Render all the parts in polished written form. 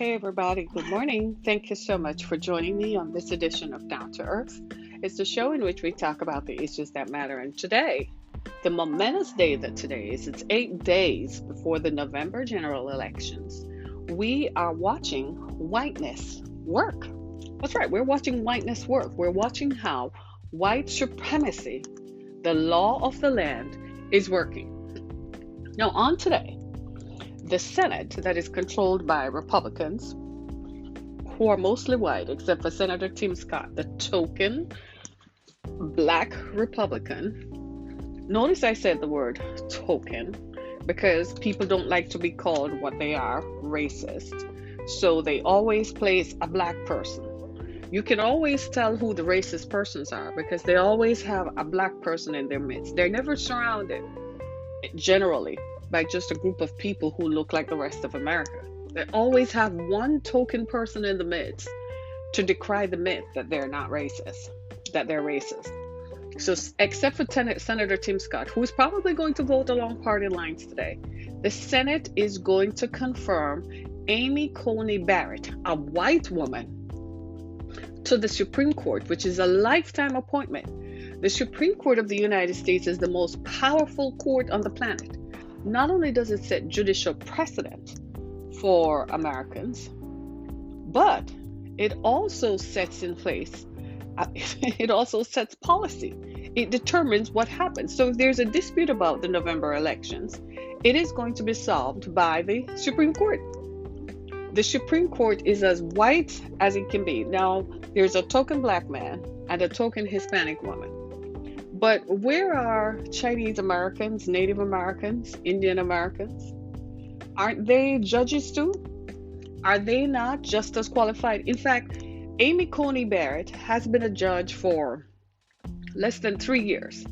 Hey, everybody. Good morning. Thank you so much for joining me on this edition of Down to Earth. It's the show in which we talk about the issues that matter. And today, the momentous day that today is, it's 8 days before the November general elections. We are watching Whiteness work. That's right. We're watching Whiteness work. We're watching how white supremacy, the law of the land, is working. Now, on today, the Senate, that is controlled by Republicans, who are mostly white, except for Senator Tim Scott, the token black Republican. Notice I said the word token because people don't like to be called what they are, racist. So they always place a black person. You can always tell who the racist persons are because they always have a black person in their midst. They're never surrounded, generally, by just a group of people who look like the rest of America. They always have one token person in the midst to decry the myth that they're not racist, that they're racist. So except for Senator Tim Scott, who's probably going to vote along party lines today, the Senate is going to confirm Coney Barrett, a white woman, to the Supreme Court, which is a lifetime appointment. The Supreme Court of the United States is the most powerful court on the planet. Not only does it set judicial precedent for Americans, but it also sets in place, it also sets policy. It determines what happens. So if there's a dispute about the November elections, it is going to be solved by the Supreme Court. The Supreme Court is as white as it can be. Now, there's a token black man and a token Hispanic woman. But where are Chinese Americans, Native Americans, Indian Americans? Aren't they judges too? Are they not just as qualified? In fact, Coney Barrett has been a judge for less than 3 years.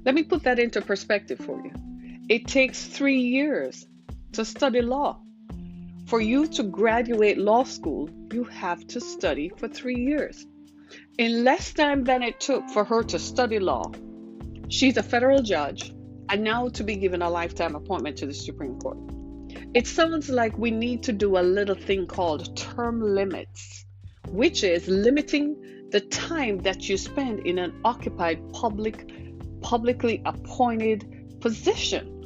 Let me put that into perspective for you. It takes 3 years to study law. For you to graduate law school, you have to study for 3 years. In less time than it took for her to study law, she's a federal judge and now to be given a lifetime appointment to the Supreme Court. It sounds like we need to do a little thing called term limits, which is limiting the time that you spend in an occupied publicly appointed position.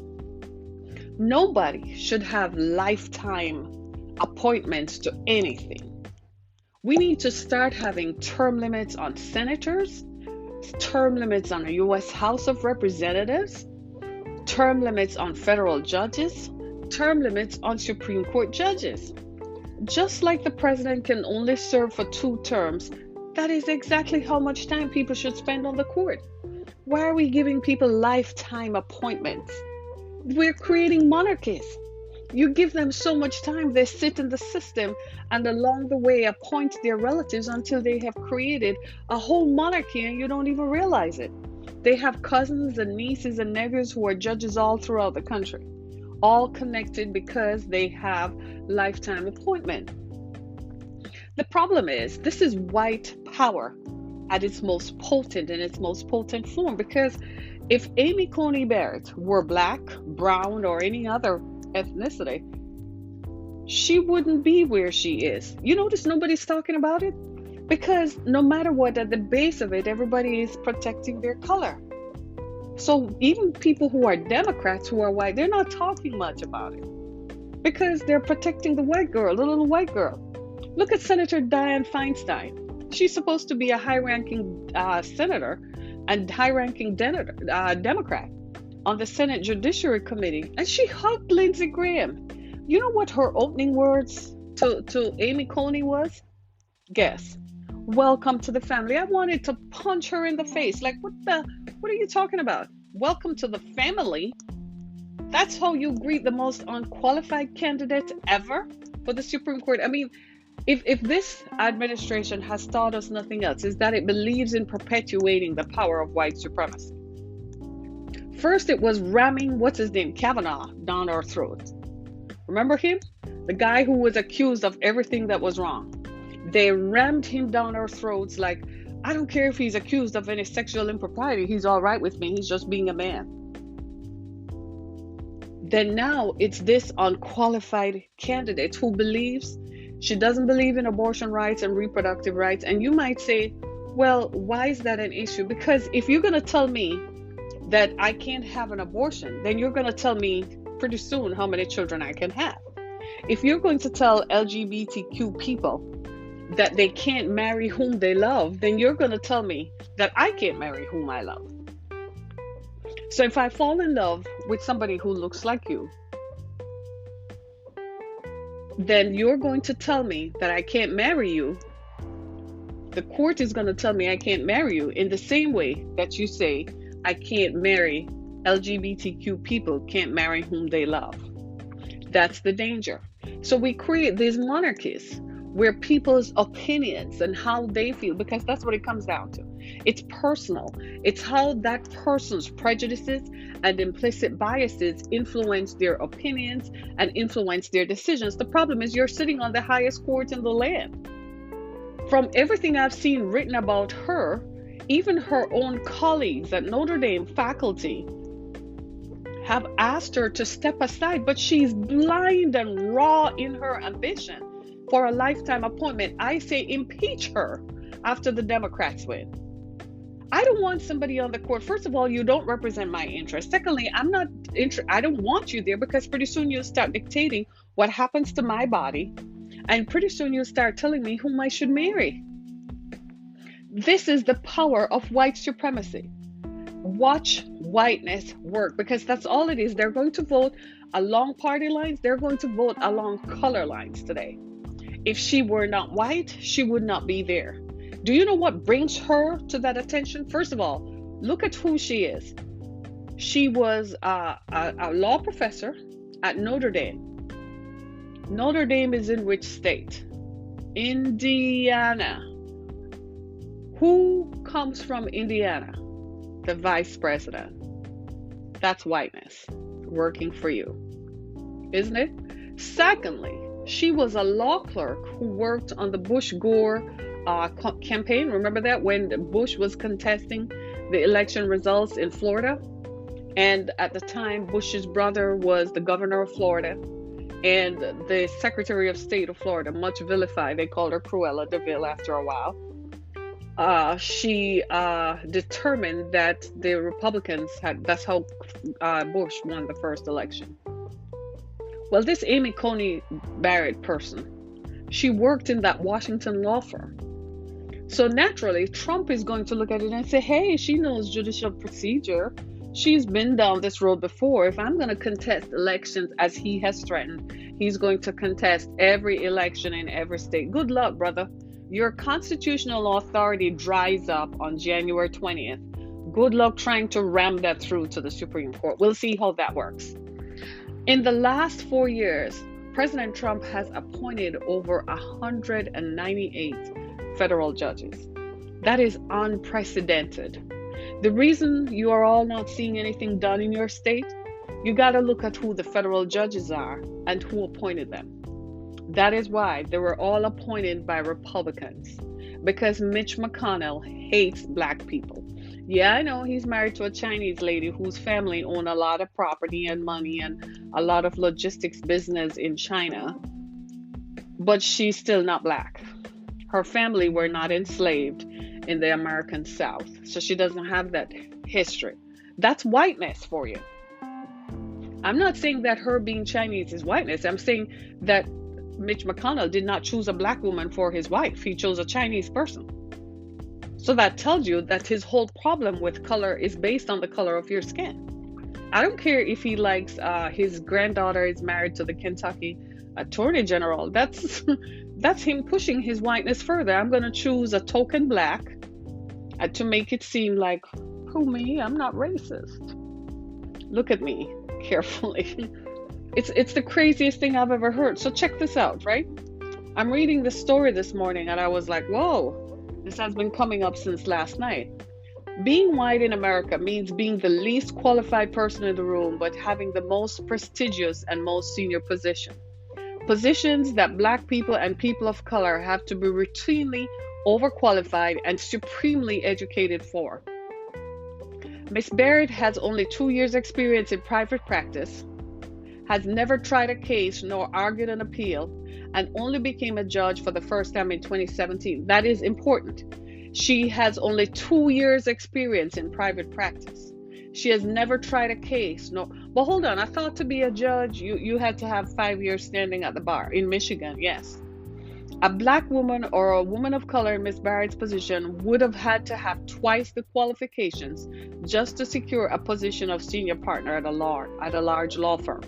Nobody should have lifetime appointments to anything. We need to start having term limits on senators, term limits on the U.S. House of Representatives, term limits on federal judges, term limits on Supreme Court judges. Just like the president can only serve for 2 terms, that is exactly how much time people should spend on the court. Why are we giving people lifetime appointments? We're creating monarchies. You give them so much time, they sit in the system and along the way appoint their relatives until they have created a whole monarchy and you don't even realize it. They have cousins and nieces and nephews who are judges all throughout the country, all connected because they have lifetime appointment. The problem is, this is white power at its most potent, in its most potent form, because if Coney Barrett were black, brown, or any other ethnicity, she wouldn't be where she is. You notice nobody's talking about it? Because no matter what, at the base of it, everybody is protecting their color. So even people who are Democrats, who are white, they're not talking much about it because they're protecting the white girl, the little white girl. Look at Senator Dianne Feinstein. She's supposed to be a high-ranking senator and high-ranking Democrat on the Senate Judiciary Committee, and she hugged Lindsey Graham. You know what her opening words to Amy Coney was? Guess. Welcome to the family. I wanted to punch her in the face. Like, what are you talking about? Welcome to the family? That's how you greet the most unqualified candidate ever for the Supreme Court. I mean, if this administration has taught us nothing else, is that it believes in perpetuating the power of white supremacy. First, it was ramming, Kavanaugh, down our throats. Remember him? The guy who was accused of everything that was wrong. They rammed him down our throats like, I don't care if he's accused of any sexual impropriety. He's all right with me. He's just being a man. Then now it's this unqualified candidate who believes She doesn't believe in abortion rights and reproductive rights. And you might say, well, why is that an issue? Because if you're going to tell me that I can't have an abortion, then you're going to tell me pretty soon how many children I can have. If you're going to tell LGBTQ people that they can't marry whom they love, then you're going to tell me that I can't marry whom I love. So if I fall in love with somebody who looks like you, then you're going to tell me that I can't marry you. The court is going to tell me I can't marry you in the same way that you say I can't marry LGBTQ people, can't marry whom they love. That's the danger. So we create these monarchies where people's opinions and how they feel, because that's what it comes down to. It's personal. It's how that person's prejudices and implicit biases influence their opinions and influence their decisions. The problem is you're sitting on the highest court in the land. From everything I've seen written about her, even her own colleagues at Notre Dame faculty have asked her to step aside, but she's blind and raw in her ambition for a lifetime appointment. I say impeach her after the Democrats win. I don't want somebody on the court. First of all, you don't represent my interests. Secondly, I don't want you there, because pretty soon you'll start dictating what happens to my body, and pretty soon you'll start telling me whom I should marry. This is the power of white supremacy. Watch whiteness work, because that's all it is. They're going to vote along party lines. They're going to vote along color lines today. If she were not white, she would not be there. Do you know what brings her to that attention? First of all, look at who she is. She was a law professor at Notre Dame. Notre Dame is in which state? Indiana. Who comes from Indiana? The vice president. That's whiteness working for you, isn't it? Secondly, she was a law clerk who worked on the Bush-Gore campaign. Remember that, when Bush was contesting the election results in Florida? And at the time, Bush's brother was the governor of Florida, and the Secretary of State of Florida, much vilified. They called her Cruella de Vil after a while. She determined that the Republicans that's how Bush won the first election. Well, this Amy Coney Barrett person, she worked in that Washington law firm. So naturally, Trump is going to look at it and say, hey, she knows judicial procedure. She's been down this road before. If I'm going to contest elections as he has threatened, he's going to contest every election in every state. Good luck, brother. Your constitutional authority dries up on January 20th. Good luck trying to ram that through to the Supreme Court. We'll see how that works. In the last 4 years, President Trump has appointed over 198 federal judges. That is unprecedented. The reason you are all not seeing anything done in your state, you got to look at who the federal judges are and who appointed them. That is why they were all appointed by Republicans, because Mitch McConnell hates black people. Yeah, I know he's married to a Chinese lady whose family owned a lot of property and money and a lot of logistics business in China, but she's still not black. Her family were not enslaved in the American South, so she doesn't have that history. That's whiteness for you. I'm not saying that her being Chinese is whiteness. I'm saying that Mitch McConnell did not choose a black woman for his wife. He chose a Chinese person. So that tells you that his whole problem with color is based on the color of your skin. I don't care if he likes his granddaughter is married to the Kentucky Attorney General. That's him pushing his whiteness further. I'm going to choose a token black to make it seem like, who, me? I'm not racist. Look at me carefully. It's the craziest thing I've ever heard. So check this out, right? I'm reading the story this morning and I was like, whoa, this has been coming up since last night. Being white in America means being the least qualified person in the room, but having the most prestigious and most senior position. Positions that black people and people of color have to be routinely overqualified and supremely educated for. Miss Barrett has only 2 years experience in private practice, has never tried a case nor argued an appeal, and only became a judge for the first time in 2017. That is important. She has only 2 years experience in private practice. She has never tried a case. No, but hold on. I thought to be a judge, you had to have 5 years standing at the bar in Michigan. Yes. A black woman or a woman of color in Miss Barrett's position would have had to have twice the qualifications just to secure a position of senior partner at a large law firm.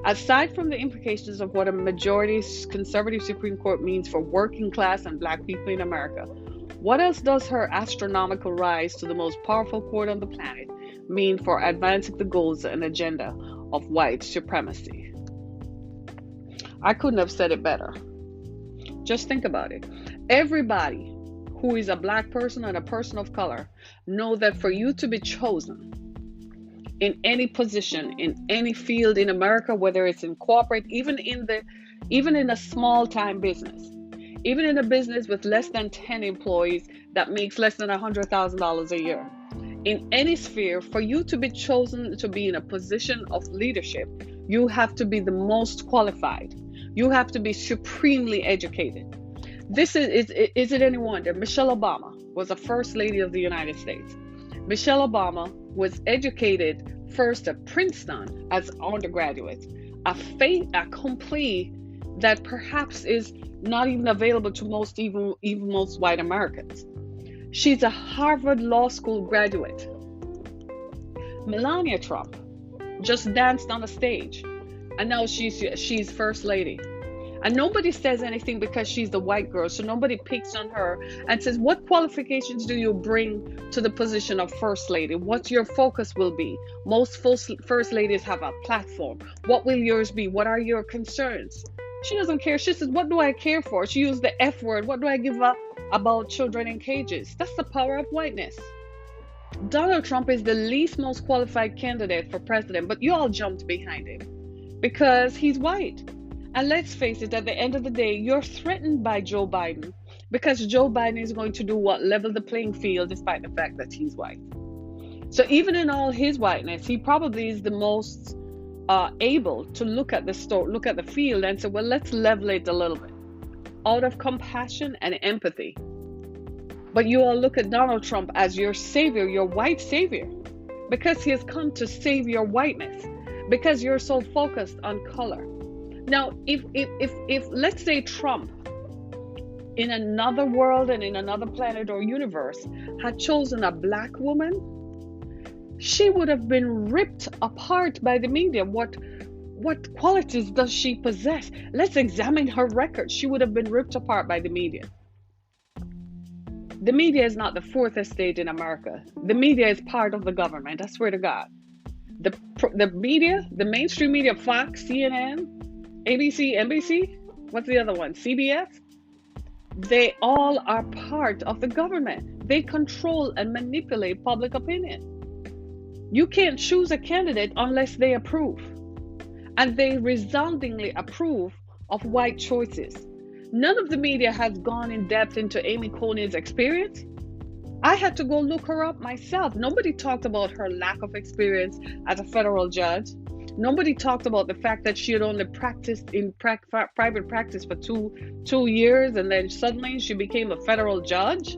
Aside from the implications of what a majority conservative Supreme Court means for working class and black people in America, what else does her astronomical rise to the most powerful court on the planet mean for advancing the goals and agenda of white supremacy? I couldn't have said it better. Just think about it. Everybody who is a black person and a person of color know that for you to be chosen in any position, in any field in America, whether it's in corporate, even in a small time business, even in a business with less than 10 employees that makes less than $100,000 a year, in any sphere, for you to be chosen to be in a position of leadership, you have to be the most qualified. You have to be supremely educated. Is it any wonder? Michelle Obama was the first lady of the United States. Michelle Obama was educated first at Princeton as undergraduate, a complete that perhaps is not even available to most, even most white Americans. She's a Harvard Law School graduate. Melania Trump just danced on a stage, and now she's first lady. And nobody says anything because she's the white girl, so nobody picks on her and says, what qualifications do you bring to the position of first lady? What your focus will be? Most first ladies have a platform. What will yours be? What are your concerns? She doesn't care. She says, what do I care for? She used the F word. What do I give up about children in cages? That's the power of whiteness. Donald Trump is the least most qualified candidate for president, but you all jumped behind him because he's white. And let's face it, at the end of the day, you're threatened by Joe Biden because Joe Biden is going to do what? Level the playing field despite the fact that he's white. So even in all his whiteness, he probably is the most able to look at the field and say, well, let's level it a little bit out of compassion and empathy. But you all look at Donald Trump as your savior, your white savior, because he has come to save your whiteness, because you're so focused on color. Now, if let's say Trump in another world and in another planet or universe had chosen a black woman, she would have been ripped apart by the media. What qualities does she possess? Let's examine her record. She would have been ripped apart by the media. The media is not the fourth estate in America. The media is part of the government. I swear to God. The media, the mainstream media, Fox, CNN, ABC, NBC, what's the other one? CBS? They all are part of the government. They control and manipulate public opinion. You can't choose a candidate unless they approve. And they resoundingly approve of white choices. None of the media has gone in depth into Amy Coney's experience. I had to go look her up myself. Nobody talked about her lack of experience as a federal judge. Nobody talked about the fact that she had only practiced in private practice for two years, and then suddenly she became a federal judge,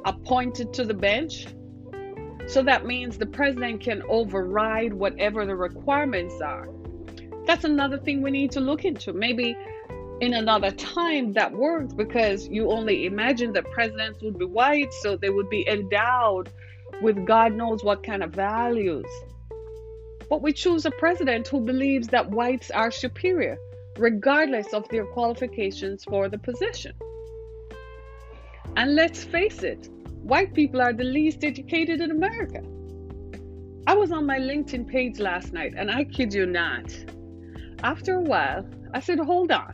appointed to the bench. So that means the president can override whatever the requirements are. That's another thing we need to look into. Maybe in another time that worked because you only imagine that presidents would be white, so they would be endowed with God knows what kind of values. But we choose a president who believes that whites are superior, regardless of their qualifications for the position. And let's face it, white people are the least educated in America. I was on my LinkedIn page last night, and I kid you not. After a while, I said, hold on.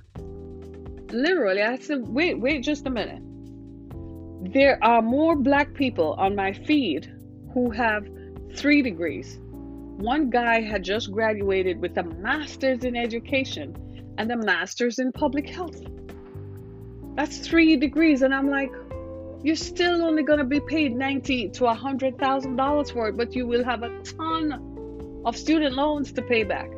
Literally, I said, wait just a minute. There are more black people on my feed who have 3 degrees. One guy had just graduated with a master's in education and a master's in public health. That's 3 degrees. And I'm like, you're still only going to be paid $90,000 to $100,000 for it, but you will have a ton of student loans to pay back.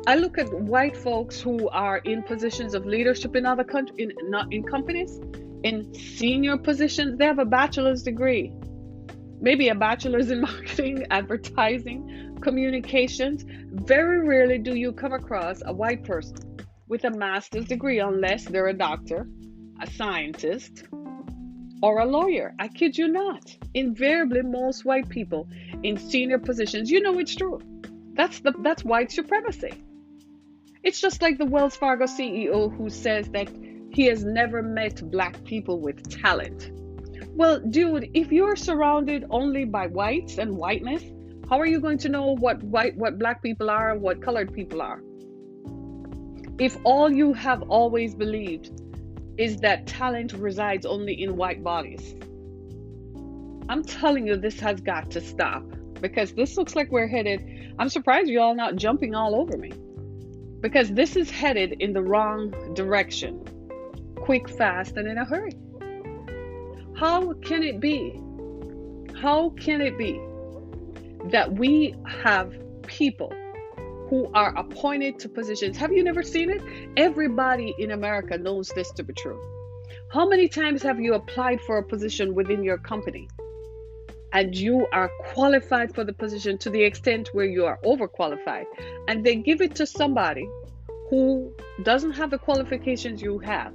I look at white folks who are in positions of leadership in other countries, not in companies, in senior positions. They have a bachelor's degree, maybe a bachelor's in marketing, advertising, communications. Very rarely do you come across a white person with a master's degree unless they're a doctor, a scientist, or a lawyer. I kid you not. Invariably, most white people in senior positions, you know it's true. That's white supremacy. It's just like the Wells Fargo CEO who says that he has never met black people with talent. Well, dude, if you're surrounded only by whites and whiteness, how are you going to know what black people are and what colored people are? If all you have always believed is that talent resides only in white bodies, I'm telling you, this has got to stop, because this looks like we're headed. I'm surprised you all not jumping all over me, because this is headed in the wrong direction, quick, fast, and in a hurry. How can it be? How can it be that we have people who are appointed to positions? Have you never seen it? Everybody in America knows this to be true. How many times have you applied for a position within your company and you are qualified for the position to the extent where you are overqualified, and they give it to somebody who doesn't have the qualifications you have,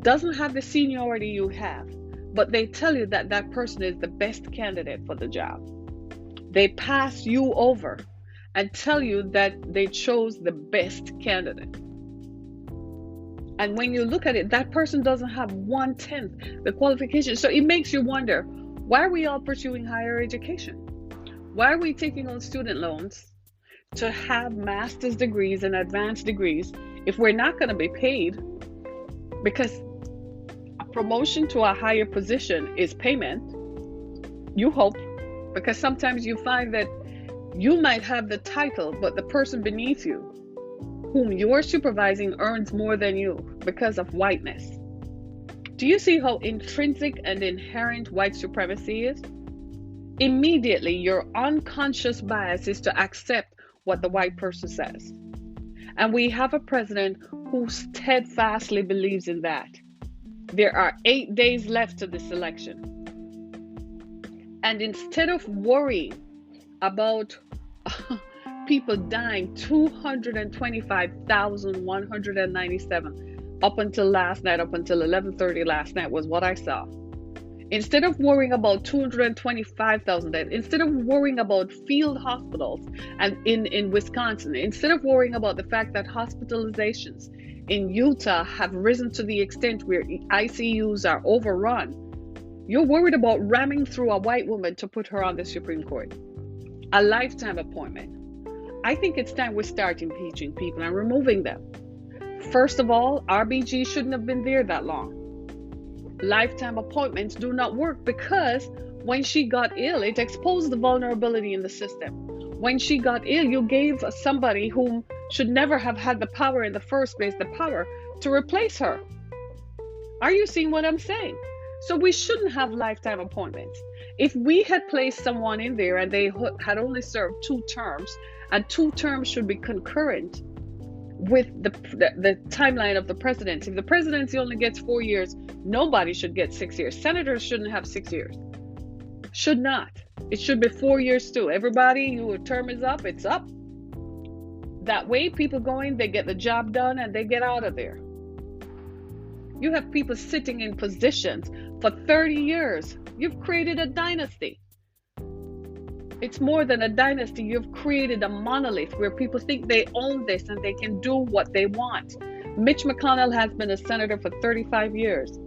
doesn't have the seniority you have, but they tell you that that person is the best candidate for the job? They pass you over and tell you that they chose the best candidate. And when you look at it, that person doesn't have 1/10 the qualifications. So it makes you wonder, why are we all pursuing higher education? Why are we taking on student loans to have master's degrees and advanced degrees if we're not going to be paid? Because a promotion to a higher position is payment, you hope, because sometimes you find that you might have the title, but the person beneath you, whom you're supervising, earns more than you because of whiteness. Do you see how intrinsic and inherent white supremacy is? Immediately, your unconscious bias is to accept what the white person says. And we have a president who steadfastly believes in that. There are 8 days left to this election. And instead of worrying about people dying, 225,197 up until last night, up until 11:30 last night was what I saw. Instead of worrying about 225,000 deaths, instead of worrying about field hospitals and in Wisconsin, instead of worrying about the fact that hospitalizations in Utah have risen to the extent where ICUs are overrun, you're worried about ramming through a white woman to put her on the Supreme Court. A lifetime appointment. I think it's time we start impeaching people and removing them. First of all, RBG shouldn't have been there that long. Lifetime appointments do not work because when she got ill, it exposed the vulnerability in the system. When she got ill, you gave somebody whom should never have had the power in the first place, the power to replace her. Are you seeing what I'm saying? So we shouldn't have lifetime appointments. If we had placed someone in there and they had only served 2 terms, and 2 terms should be concurrent with the timeline of the presidency. If the presidency only gets 4 years, nobody should get 6 years. Senators shouldn't have 6 years. Should not. It should be 4 years too. Everybody, your term is up, it's up. That way, people go in, they get the job done, and they get out of there. You have people sitting in positions for 30 years. You've created a dynasty. It's more than a dynasty. You've created a monolith where people think they own this and they can do what they want. Mitch McConnell has been a senator for 35 years,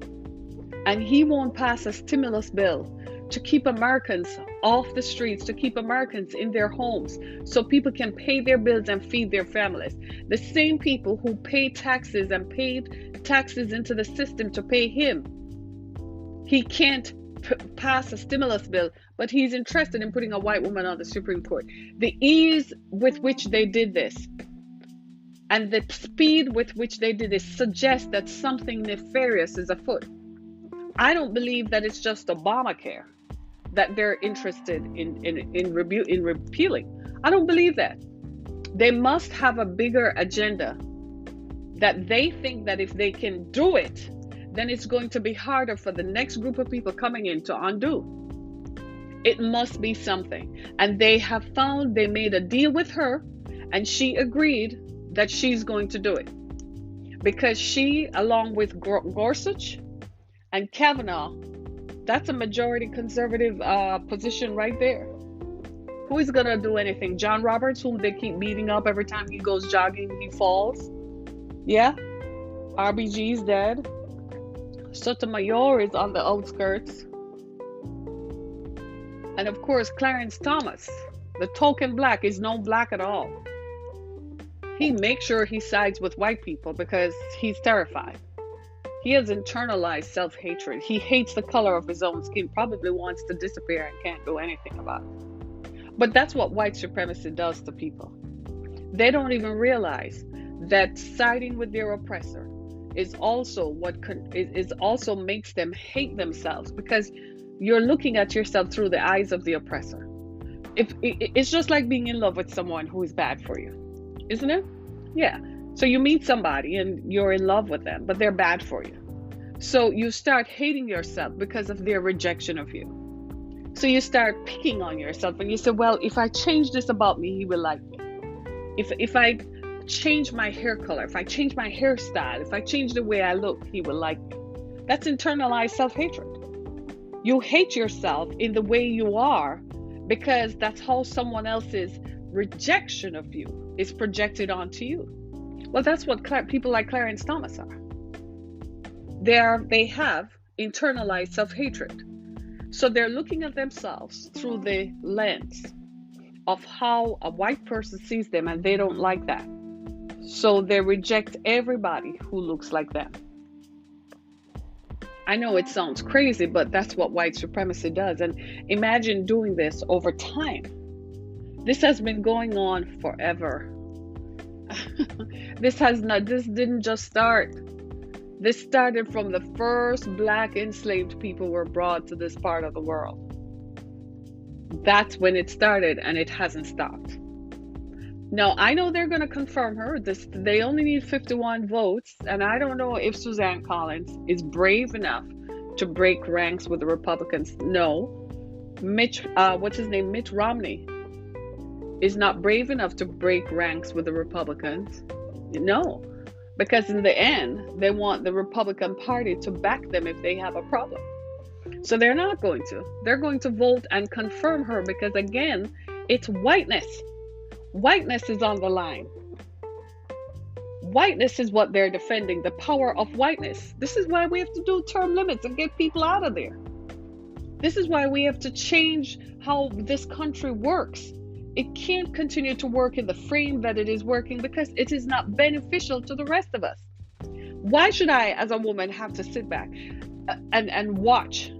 and he won't pass a stimulus bill to keep Americans off the streets, to keep Americans in their homes so people can pay their bills and feed their families. The same people who pay taxes and paid taxes into the system to pay him. He can't pass a stimulus bill, but he's interested in putting a white woman on the Supreme Court. The ease with which they did this and the speed with which they did this suggests that something nefarious is afoot. I don't believe that it's just Obamacare that they're interested in repealing. I don't believe that. They must have a bigger agenda that they think that if they can do it, then it's going to be harder for the next group of people coming in to undo. It must be something. And they have found, they made a deal with her, and she agreed that she's going to do it. Because she, along with Gorsuch and Kavanaugh, that's a majority conservative position right there. Who is going to do anything? John Roberts, whom they keep beating up every time he goes jogging, he falls. Yeah. RBG's dead. Sotomayor is on the outskirts. And of course, Clarence Thomas, the token black, is no black at all. He makes sure he sides with white people because he's terrified. He has internalized self-hatred. He hates the color of his own skin, probably wants to disappear and can't do anything about it. But that's what white supremacy does to people. They don't even realize that siding with their oppressor is also what also makes them hate themselves, because you're looking at yourself through the eyes of the oppressor. It's just like being in love with someone who is bad for you, isn't it? Yeah. So you meet somebody and you're in love with them, but they're bad for you. So you start hating yourself because of their rejection of you. So you start picking on yourself and you say, well, if I change this about me, he will like me. If I change my hair color, if I change my hairstyle, if I change the way I look, he will like me. That's internalized self-hatred. You hate yourself in the way you are because that's how someone else's rejection of you is projected onto you. Well, that's what people like Clarence Thomas are. They have internalized self-hatred. So they're looking at themselves through the lens of how a white person sees them, and they don't like that. So they reject everybody who looks like them. I know it sounds crazy, but that's what white supremacy does. And imagine doing this over time. This has been going on forever. This didn't just start. This started from the first black enslaved people were brought to this part of the world. That's when it started, and it hasn't stopped. Now, I know they're going to confirm her. They only need 51 votes, and I don't know if Suzanne Collins is brave enough to break ranks with the Republicans. No. Mitt Romney is not brave enough to break ranks with the Republicans. No. Because in the end, they want the Republican Party to back them if they have a problem. So they're not going to. They're going to vote and confirm her because, again, it's whiteness. Whiteness is on the line. Whiteness is what they're defending, the power of whiteness. This is why we have to do term limits and get people out of there. This is why we have to change how this country works. It can't continue to work in the frame that it is working because it is not beneficial to the rest of us. Why should I, as a woman, have to sit back and watch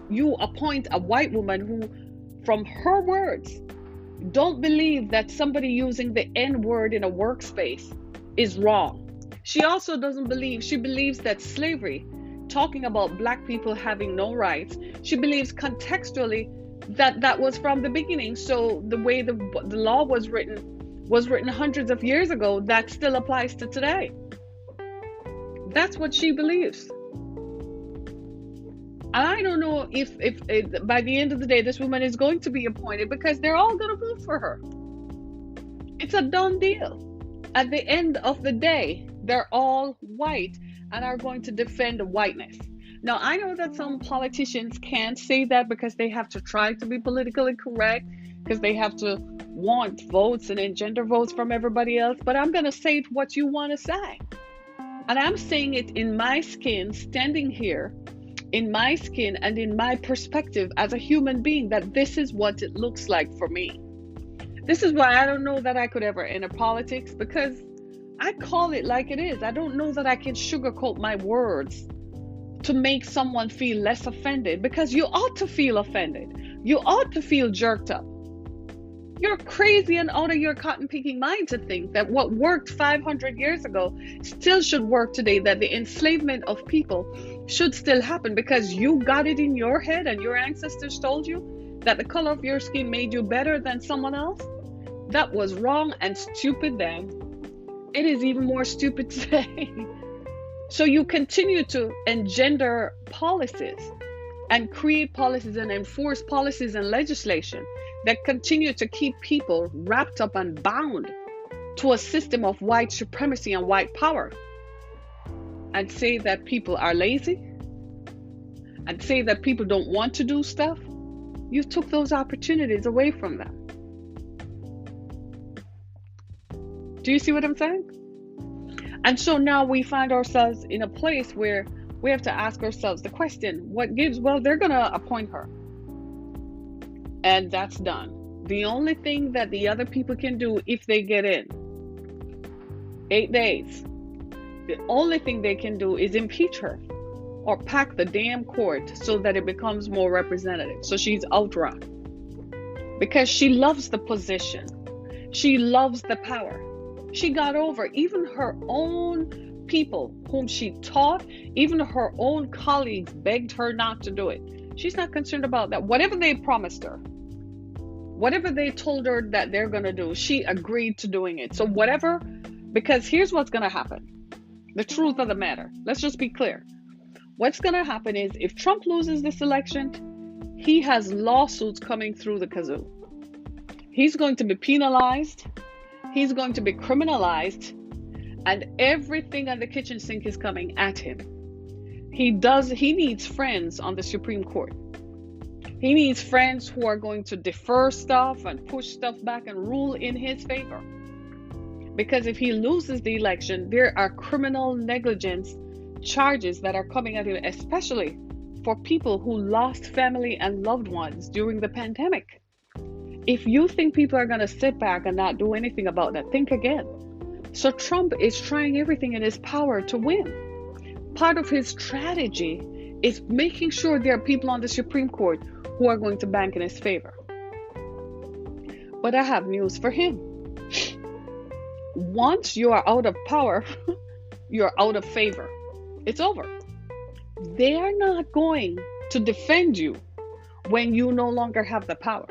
you appoint a white woman who, from her words, don't believe that somebody using the N word in a workspace is wrong. She also doesn't believe, she believes that slavery, talking about black people having no rights, she believes contextually that was from the beginning. So the way the law was written hundreds of years ago, that still applies to today. That's what she believes. I don't know if by the end of the day, this woman is going to be appointed because they're all going to vote for her. It's a done deal. At the end of the day, they're all white and are going to defend whiteness. Now, I know that some politicians can't say that because they have to try to be politically correct, because they have to want votes and engender votes from everybody else. But I'm going to say what you want to say. And I'm saying it in my skin, standing here, in my skin and in my perspective as a human being, that this is what it looks like for me. This is why I don't know that I could ever enter politics, because I call it like it is. I don't know that I can sugarcoat my words to make someone feel less offended, because you ought to feel offended. You ought to feel jerked up. You're crazy and out of your cotton picking mind to think that what worked 500 years ago still should work today, that the enslavement of people should still happen because you got it in your head and your ancestors told you that the color of your skin made you better than someone else. That was wrong and stupid then. It is even more stupid today. So you continue to engender policies and create policies and enforce policies and legislation that continue to keep people wrapped up and bound to a system of white supremacy and white power, and say that people are lazy, and say that people don't want to do stuff. You took those opportunities away from them. Do you see what I'm saying? And so now we find ourselves in a place where we have to ask ourselves the question, what gives? Well, they're going to appoint her. And that's done. The only thing that the other people can do if they get in, 8 days, the only thing they can do is impeach her or pack the damn court so that it becomes more representative. So she's outrun because she loves the position. She loves the power. She got over even her own people whom she taught, even her own colleagues begged her not to do it. She's not concerned about that. Whatever they promised her, whatever they told her that they're going to do, she agreed to doing it. So whatever, because here's what's going to happen. The truth of the matter. Let's just be clear. What's going to happen is if Trump loses this election, he has lawsuits coming through the kazoo. He's going to be penalized. He's going to be criminalized. And everything on the kitchen sink is coming at him. He needs friends on the Supreme Court. He needs friends who are going to defer stuff and push stuff back and rule in his favor. Because if he loses the election, there are criminal negligence charges that are coming at him, especially for people who lost family and loved ones during the pandemic. If you think people are going to sit back and not do anything about that, think again. So Trump is trying everything in his power to win. Part of his strategy is making sure there are people on the Supreme Court who are going to bank in his favor. But I have news for him. Once you are out of power, you're out of favor. It's over. They are not going to defend you when you no longer have the power.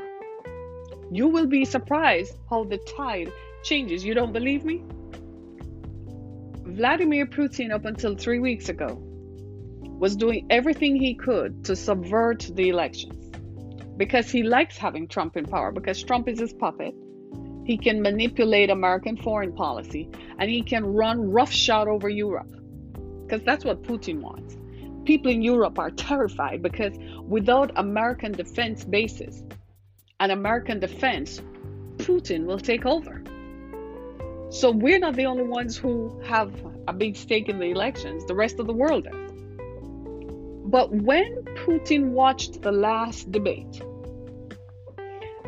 You will be surprised how the tide changes. You don't believe me? Vladimir Putin, up until 3 weeks ago, was doing everything he could to subvert the elections because he likes having Trump in power, because Trump is his puppet. He can manipulate American foreign policy and he can run roughshod over Europe because that's what Putin wants. People in Europe are terrified because without American defense bases and American defense, Putin will take over. So we're not the only ones who have a big stake in the elections. The rest of the world does. But when Putin watched the last debate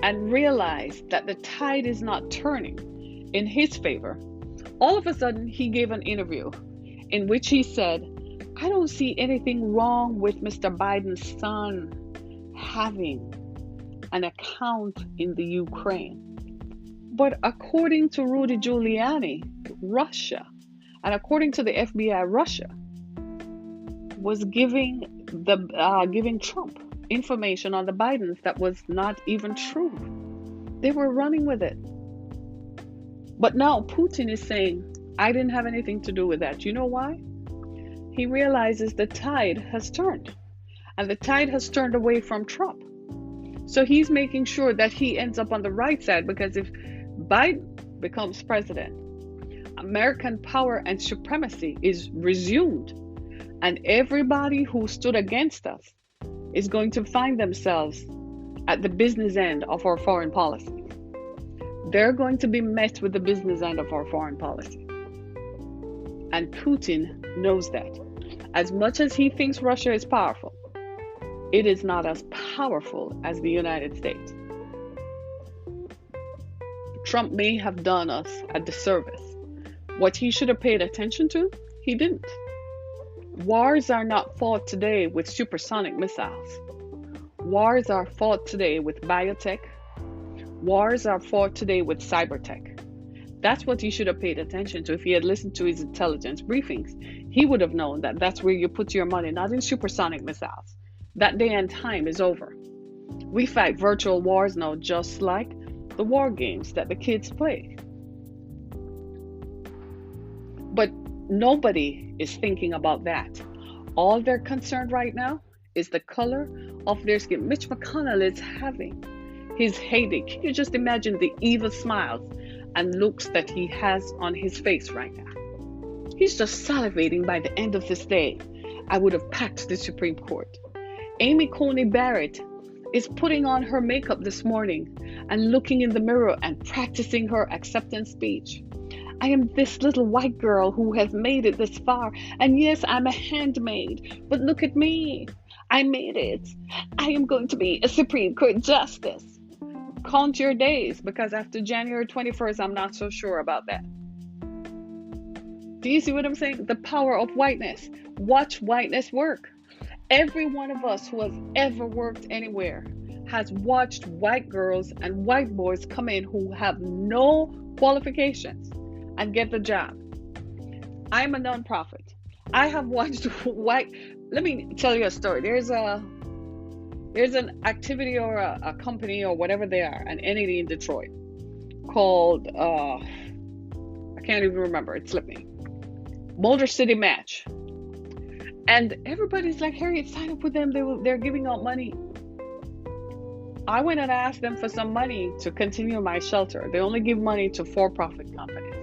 and realized that the tide is not turning in his favor, all of a sudden he gave an interview in which he said, I don't see anything wrong with Mr. Biden's son having an account in the Ukraine. But according to Rudy Giuliani, Russia, and according to the FBI, Russia was giving Trump information on the Bidens that was not even true. They were running with it. But now Putin is saying, I didn't have anything to do with that. You know why? He realizes the tide has turned. And the tide has turned away from Trump. So he's making sure that he ends up on the right side, because if Biden becomes president, American power and supremacy is resumed. And everybody who stood against us is going to find themselves at the business end of our foreign policy. They're going to be met with the business end of our foreign policy. And Putin knows that. As much as he thinks Russia is powerful, it is not as powerful as the United States. Trump may have done us a disservice. What he should have paid attention to, he didn't. Wars are not fought today with supersonic missiles. Wars are fought today with biotech. Wars are fought today with cybertech. That's what he should have paid attention to. If he had listened to his intelligence briefings, he would have known that that's where you put your money, not in supersonic missiles. That day and time is over. We fight virtual wars now, just like the war games that the kids play. But nobody is thinking about that. All they're concerned right now is the color of their skin. Mitch McConnell is having his heyday. Can you just imagine the evil smiles and looks that he has on his face right now? He's just salivating. By the end of this day, I would have packed the Supreme Court. Coney Barrett is putting on her makeup this morning and looking in the mirror and practicing her acceptance speech. I am this little white girl who has made it this far. And yes, I'm a handmaid, but look at me. I made it. I am going to be a Supreme Court justice. Count your days, because after January 21st, I'm not so sure about that. Do you see what I'm saying? The power of whiteness. Watch whiteness work. Every one of us who has ever worked anywhere has watched white girls and white boys come in who have no qualifications and get the job. I'm a nonprofit. I have watched white. Let me tell you a story. There's an activity or a company or whatever they are, an entity in Detroit called I can't even remember. It slipped me. Motor City Match. And everybody's like, Harriet, sign up with them. They're giving out money. I went and asked them for some money to continue my shelter. They only give money to for-profit companies.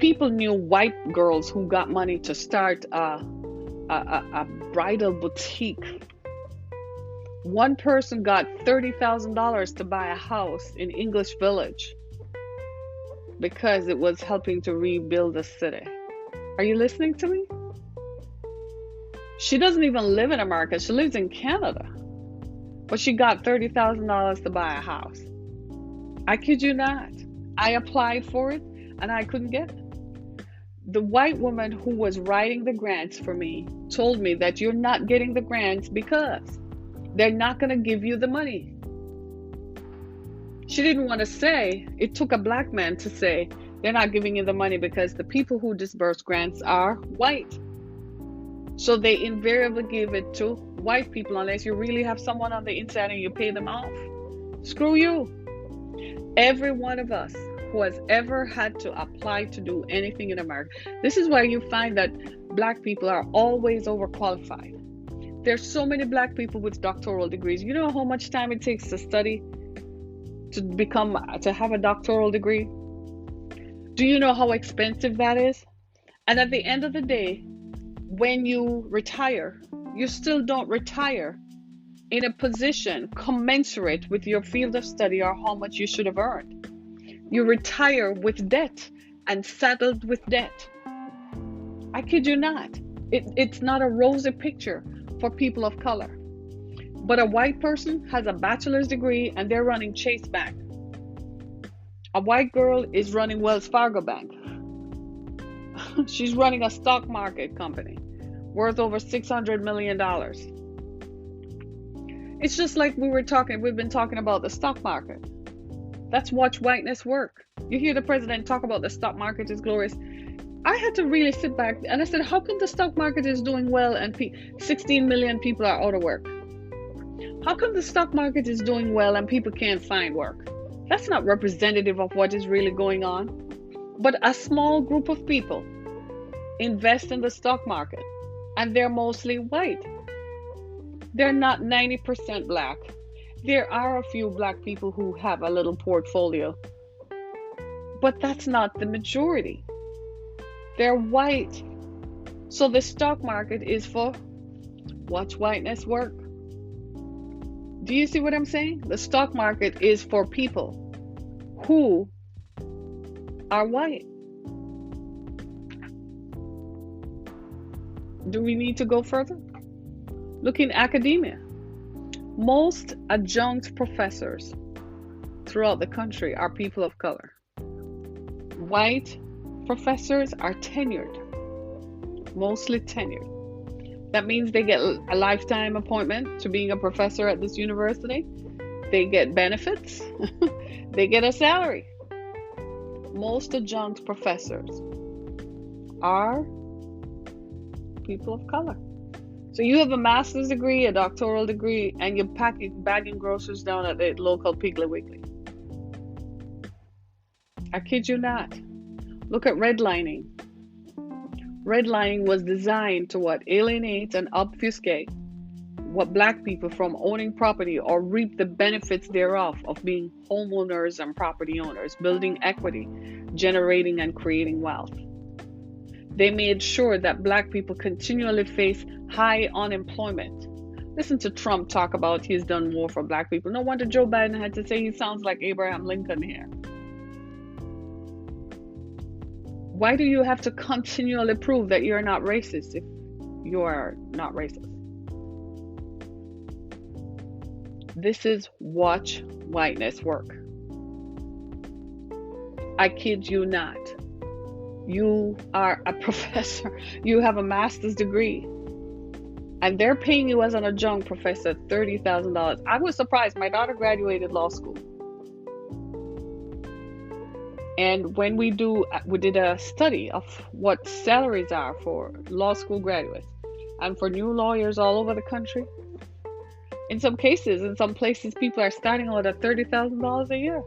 People knew white girls who got money to start a bridal boutique. One person got $30,000 to buy a house in English Village because it was helping to rebuild the city. Are you listening to me? She doesn't even live in America. She lives in Canada. But she got $30,000 to buy a house. I kid you not. I applied for it and I couldn't get it. The white woman who was writing the grants for me told me that you're not getting the grants because they're not going to give you the money. She didn't want to say, it took a black man to say, they're not giving you the money because the people who disperse grants are white. So they invariably give it to white people unless you really have someone on the inside and you pay them off. Screw you. Every one of us who has ever had to apply to do anything in America. This is why you find that black people are always overqualified. There's so many black people with doctoral degrees. You know how much time it takes to study to have a doctoral degree? Do you know how expensive that is? And at the end of the day, when you retire, you still don't retire in a position commensurate with your field of study or how much you should have earned. You retire with debt and saddled with debt. I kid you not. It's not a rosy picture for people of color. But a white person has a bachelor's degree and they're running Chase Bank. A white girl is running Wells Fargo Bank. She's running a stock market company worth over $600 million. It's just like we've been talking about the stock market. That's watch whiteness work. You hear the president talk about the stock market is glorious. I had to really sit back and I said, how come the stock market is doing well and 16 million people are out of work? How come the stock market is doing well and people can't find work? That's not representative of what is really going on. But a small group of people invest in the stock market and they're mostly white. They're not 90% black. There are a few black people who have a little portfolio, but that's not the majority. They're white. So the stock market is for watch whiteness work. Do you see what I'm saying? The stock market is for people who are white. Do we need to go further? Look in academia. Most adjunct professors throughout the country are people of color. White professors are tenured, mostly tenured. That means they get a lifetime appointment to being a professor at this university. They get benefits. They get a salary. Most adjunct professors are people of color. So you have a master's degree, a doctoral degree, and you're bagging groceries down at the local Piggly Wiggly. I kid you not. Look at redlining. Redlining was designed to what? Alienate and obfuscate what black people from owning property or reap the benefits thereof of being homeowners and property owners, building equity, generating and creating wealth. They made sure that black people continually face high unemployment. Listen to Trump talk about he's done more for black people. No wonder Joe Biden had to say he sounds like Abraham Lincoln here. Why do you have to continually prove that you're not racist if you are not racist? This is watch whiteness work. I kid you not. You are a professor. You have a master's degree. And they're paying you as an adjunct professor $30,000. I was surprised. My daughter graduated law school. And when we did a study of what salaries are for law school graduates and for new lawyers all over the country. In some cases, in some places, people are starting out at $30,000 a year.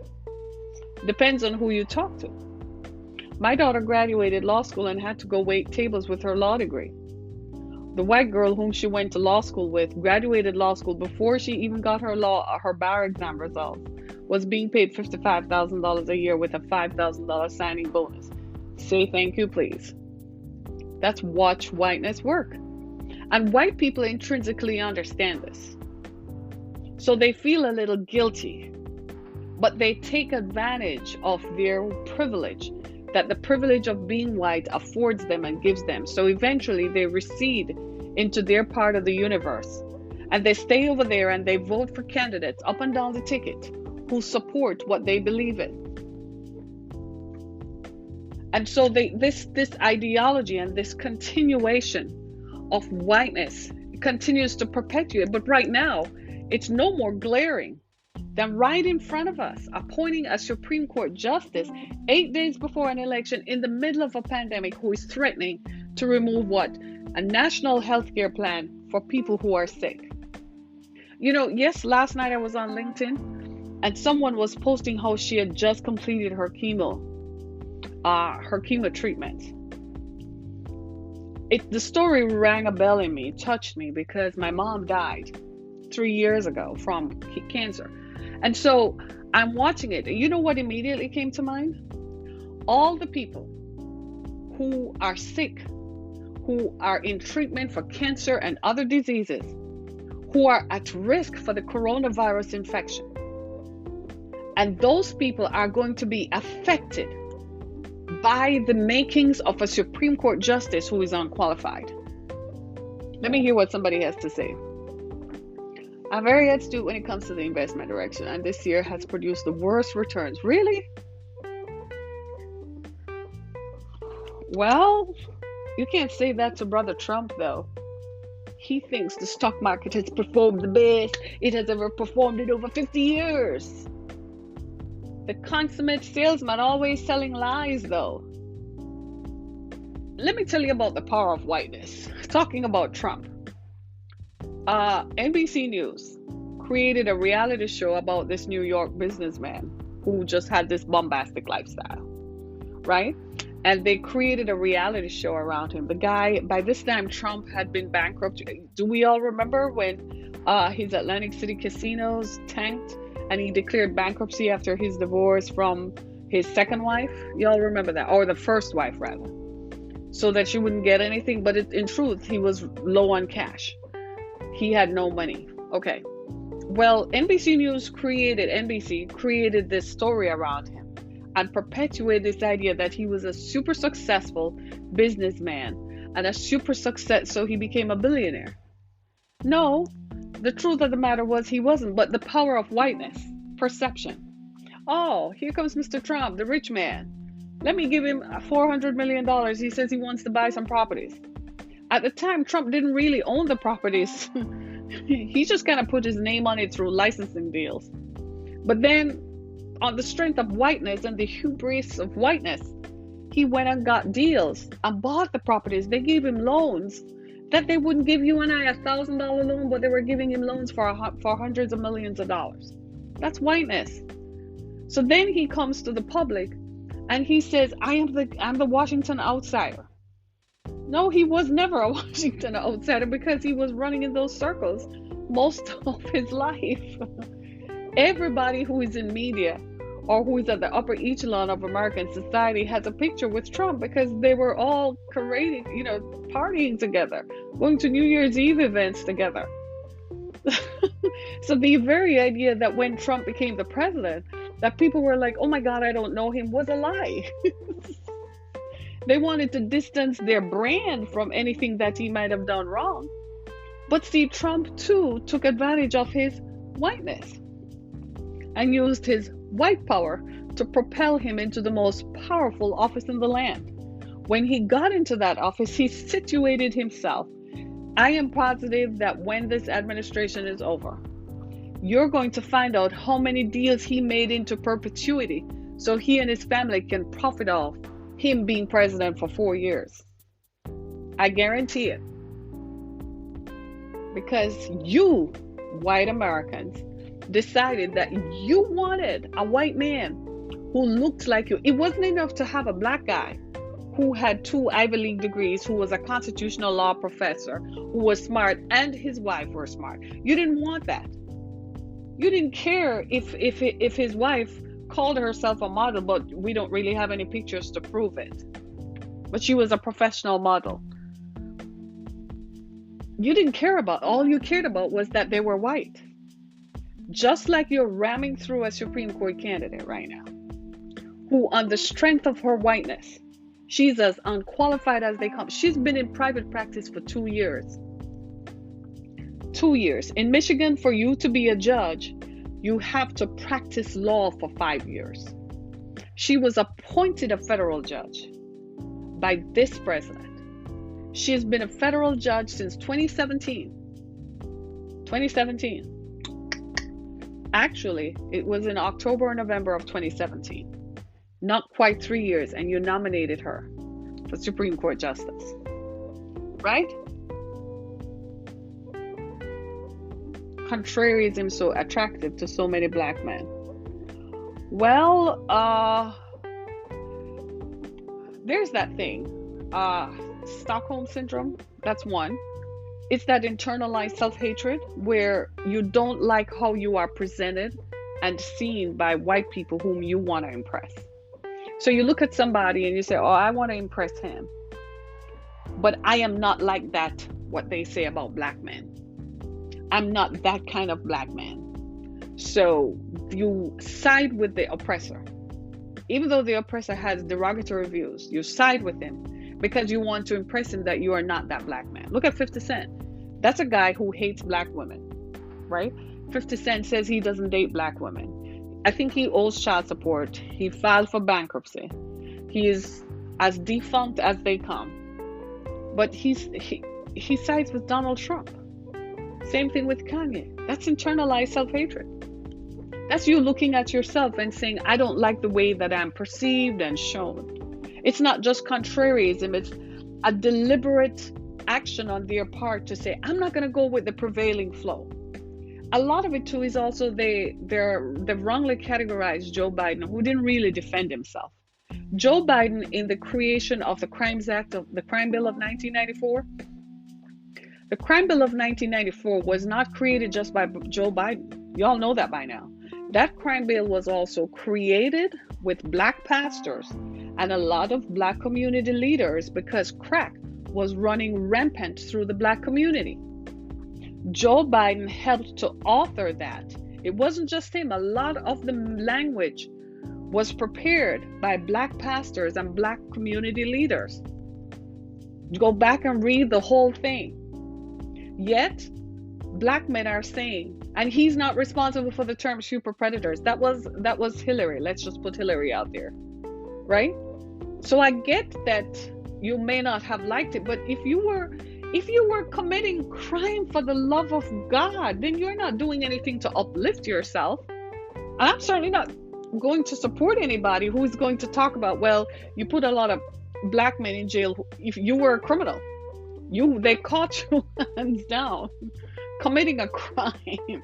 Depends on who you talk to. My daughter graduated law school and had to go wait tables with her law degree. The white girl whom she went to law school with graduated law school before she even got her bar exam results, was being paid $55,000 a year with a $5,000 signing bonus. Say thank you, please. That's watch whiteness work. And white people intrinsically understand this. So they feel a little guilty, but they take advantage of their privilege, that the privilege of being white affords them and gives them. So eventually they recede into their part of the universe. And they stay over there and they vote for candidates up and down the ticket who support what they believe in. And so this ideology and this continuation of whiteness continues to perpetuate. But right now, it's no more glaring than right in front of us, appointing a Supreme Court justice 8 days before an election in the middle of a pandemic, who is threatening to remove what? A national health care plan for people who are sick. You know, yes, last night I was on LinkedIn and someone was posting how she had just completed her chemo treatment. The story rang a bell in me, touched me, because my mom died 3 years ago from cancer. And so I'm watching it. And you know what immediately came to mind? All the people who are sick, who are in treatment for cancer and other diseases, who are at risk for the coronavirus infection. And those people are going to be affected by the makings of a Supreme Court justice who is unqualified. Let me hear what somebody has to say. I'm very astute when it comes to the investment direction, and this year has produced the worst returns. Really? Well, you can't say that to Brother Trump, though. He thinks the stock market has performed the best it has ever performed in over 50 years. The consummate salesman, always selling lies, though. Let me tell you about the power of whiteness. Talking about Trump. NBC News created a reality show about this New York businessman who just had this bombastic lifestyle, right? And they created a reality show around him. The guy, by this time, Trump had been bankrupt. Do we all remember when his Atlantic City casinos tanked and he declared bankruptcy after his divorce from his second wife? Y'all remember that? Or the first wife, rather. So that she wouldn't get anything. But in truth, he was low on cash. He had no money. Okay. Well, NBC created this story around him and perpetuated this idea that he was a super successful businessman and a super success, so he became a billionaire. No, the truth of the matter was he wasn't, but the power of whiteness, perception. Oh, here comes Mr. Trump, the rich man. Let me give him $400 million. He says he wants to buy some properties. At the time, Trump didn't really own the properties. He just kind of put his name on it through licensing deals. But then, on the strength of whiteness and the hubris of whiteness, he went and got deals and bought the properties. They gave him loans That they wouldn't give you and I $1,000 loan, but they were giving him loans for hundreds of millions of dollars. That's whiteness. So then he comes to the public and he says, I'm the Washington outsider. No, he was never a Washington outsider, because he was running in those circles most of his life. Everybody who is in media or who is at the upper echelon of American society has a picture with Trump, because they were all partying together, going to New Year's Eve events together. So the very idea that when Trump became the president, that people were like, oh my God, I don't know him, was a lie. They wanted to distance their brand from anything that he might have done wrong. But see, Trump too took advantage of his whiteness and used his white power to propel him into the most powerful office in the land. When he got into that office, he situated himself. I am positive that when this administration is over, you're going to find out how many deals he made into perpetuity so he and his family can profit off him being president for 4 years. I guarantee it. Because you, white Americans, decided that you wanted a white man who looked like you. It wasn't enough to have a black guy who had 2 Ivy League degrees, who was a constitutional law professor, who was smart, and his wife were smart. You didn't want that. You didn't care if his wife called herself a model, but we don't really have any pictures to prove it. But she was a professional model. You didn't care about, all you cared about was that they were white. Just like you're ramming through a Supreme Court candidate right now, who on the strength of her whiteness, she's as unqualified as they come. She's been in private practice for 2 years. 2 years. In Michigan, for you to be a judge, you have to practice law for 5 years. She was appointed a federal judge by this president. She has been a federal judge since 2017. 2017. Actually, it was in October or November of 2017. Not quite 3 years, and you nominated her for Supreme Court Justice. Right? Contrarianism so attractive to so many black men. Well, there's that thing. Stockholm syndrome, that's one. It's that internalized self-hatred where you don't like how you are presented and seen by white people whom you want to impress. So you look at somebody and you say, oh, I want to impress him. But I am not like that, what they say about black men. I'm not that kind of black man. So you side with the oppressor. Even though the oppressor has derogatory views, you side with him because you want to impress him that you are not that black man. Look at 50 Cent. That's a guy who hates black women, right? 50 Cent says he doesn't date black women. I think he owes child support. He filed for bankruptcy. He is as defunct as they come. But he sides with Donald Trump. Same thing with Coney. That's internalized self-hatred. That's you looking at yourself and saying, I don't like the way that I'm perceived and shown. It's not just contrarianism. It's a deliberate action on their part to say, I'm not going to go with the prevailing flow. A lot of it too is also they've wrongly categorized Joe Biden, who didn't really defend himself. Joe Biden, in the creation of the Crimes Act of the Crime Bill of 1994, the Crime Bill of 1994 was not created just by Joe Biden. Y'all know that by now. That crime bill was also created with black pastors and a lot of black community leaders because crack was running rampant through the black community. Joe Biden helped to author that. It wasn't just him. A lot of the language was prepared by black pastors and black community leaders. Go back and read the whole thing. Yet, black men are saying, and he's not responsible for the term super predators. That was Hillary. Let's just put Hillary out there, right? So I get that you may not have liked it, but if you were committing crime for the love of God, then you're not doing anything to uplift yourself. And I'm certainly not going to support anybody who is going to talk about, well, you put a lot of black men in jail if you were a criminal. They caught you hands down committing a crime.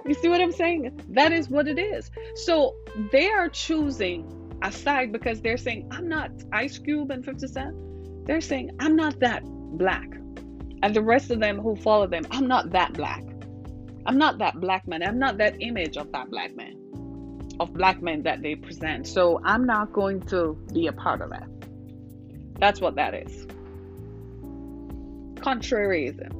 You see what I'm saying? That is what it is. So they are choosing a side because they're saying, I'm not Ice Cube and 50 Cent. They're saying, I'm not that black. And the rest of them who follow them, I'm not that black. I'm not that black man. I'm not that image of that black man, of black men that they present. So I'm not going to be a part of that. That's what that is. Contrariism.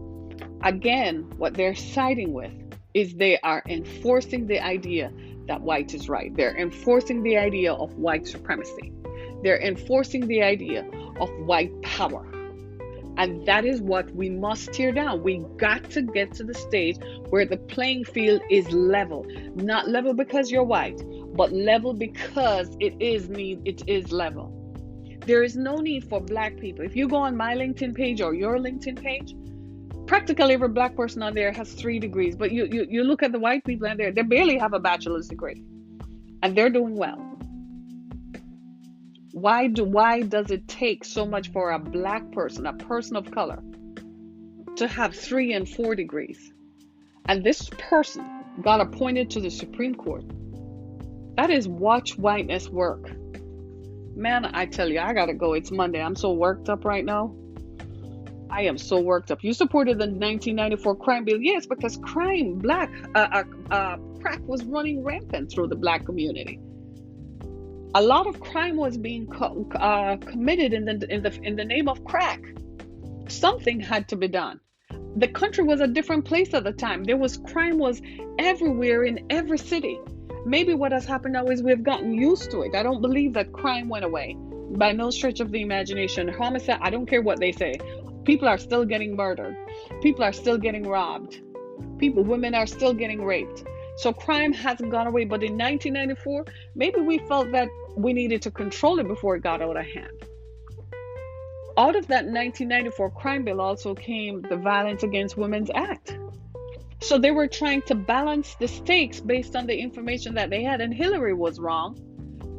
Again, what they're siding with is they are enforcing the idea that white is right. They're enforcing the idea of white supremacy. They're enforcing the idea of white power. And that is what we must tear down. We got to get to the stage where the playing field is level. Not level because you're white, but level because it is level. There is no need for black people. If you go on my LinkedIn page or your LinkedIn page, practically every black person on there has 3 degrees. But you look at the white people on there, they barely have a bachelor's degree. And they're doing well. Why does it take so much for a black person, a person of color, to have 3 and 4 degrees? And this person got appointed to the Supreme Court. That is watch whiteness work. Man, I tell you, I gotta go. It's Monday. I'm so worked up right now. I am so worked up. You supported the 1994 crime bill. Yes, because crime, crack was running rampant through the black community. A lot of crime was being committed in the name of crack. Something had to be done. The country was a different place at the time. Crime was everywhere in every city. Maybe what has happened now is we've gotten used to it. I don't believe that crime went away by no stretch of the imagination. Homicide, I don't care what they say. People are still getting murdered. People are still getting robbed. Women are still getting raped. So crime hasn't gone away. But in 1994, maybe we felt that we needed to control it before it got out of hand. Out of that 1994 crime bill also came the Violence Against Women's Act. So they were trying to balance the stakes based on the information that they had. And Hillary was wrong.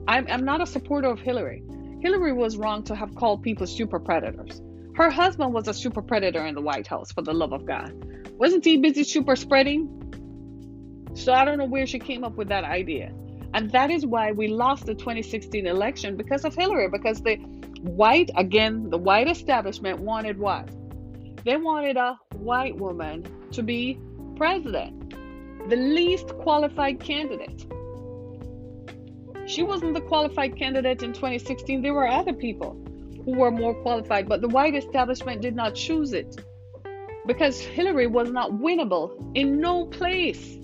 I'm not a supporter of Hillary. Hillary was wrong to have called people super predators. Her husband was a super predator in the White House, for the love of God. Wasn't he busy super spreading? So I don't know where she came up with that idea. And that is why we lost the 2016 election, because of Hillary, because the white establishment wanted what? They wanted a white woman to be president, the least qualified candidate. She wasn't the qualified candidate in 2016. There were other people who were more qualified, but the white establishment did not choose it because Hillary was not winnable in no place.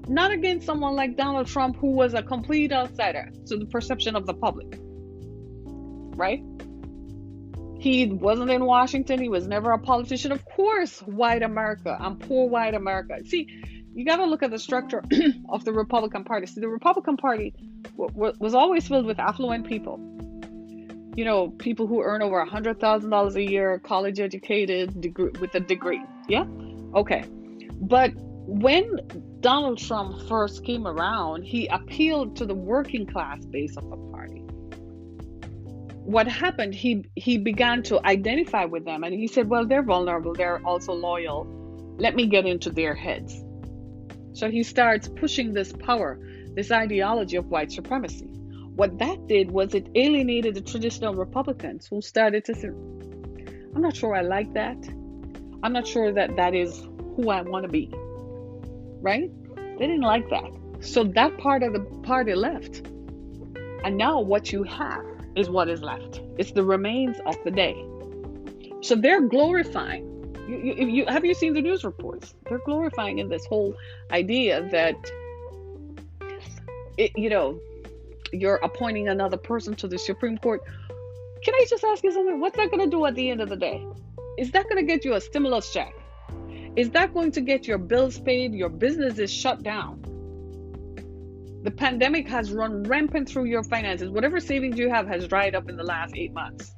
Not against someone like Donald Trump, who was a complete outsider to the perception of the public, right? He wasn't in Washington. He was never a politician. Of course, white America and poor white America. See, you got to look at the structure of the Republican Party. See, the Republican Party was always filled with affluent people. You know, people who earn over $100,000 a year, college educated, with a degree. Yeah? Okay. But when Donald Trump first came around, he appealed to the working class base of the party. What happened, he began to identify with them, and he said, well, they're vulnerable, they're also loyal. Let me get into their heads. So he starts pushing this power, this ideology of white supremacy. What that did was it alienated the traditional Republicans who started to say, I'm not sure I like that. I'm not sure that is who I want to be. Right? They didn't like that. So that part of the party left. And now what you have is what is left. It's the remains of the day. So they're glorifying. Have you seen the news reports? They're glorifying in this whole idea that, you're appointing another person to the Supreme Court. Can I just ask you something? What's that going to do at the end of the day? Is that going to get you a stimulus check? Is that going to get your bills paid? Your business is shut down. The pandemic has run rampant through your finances. Whatever savings you have has dried up in the last 8 months.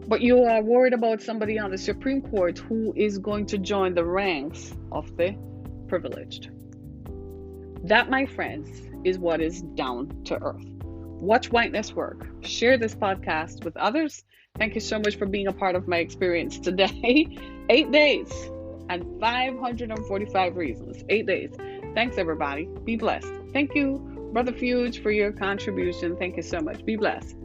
But you are worried about somebody on the Supreme Court who is going to join the ranks of the privileged. That, my friends, is what is down to earth. Watch Whiteness work. Share this podcast with others. Thank you so much for being a part of my experience today. 8 days and 545 reasons. 8 days. Thanks, everybody. Be blessed. Thank you, Brother Fuge, for your contribution. Thank you so much. Be blessed.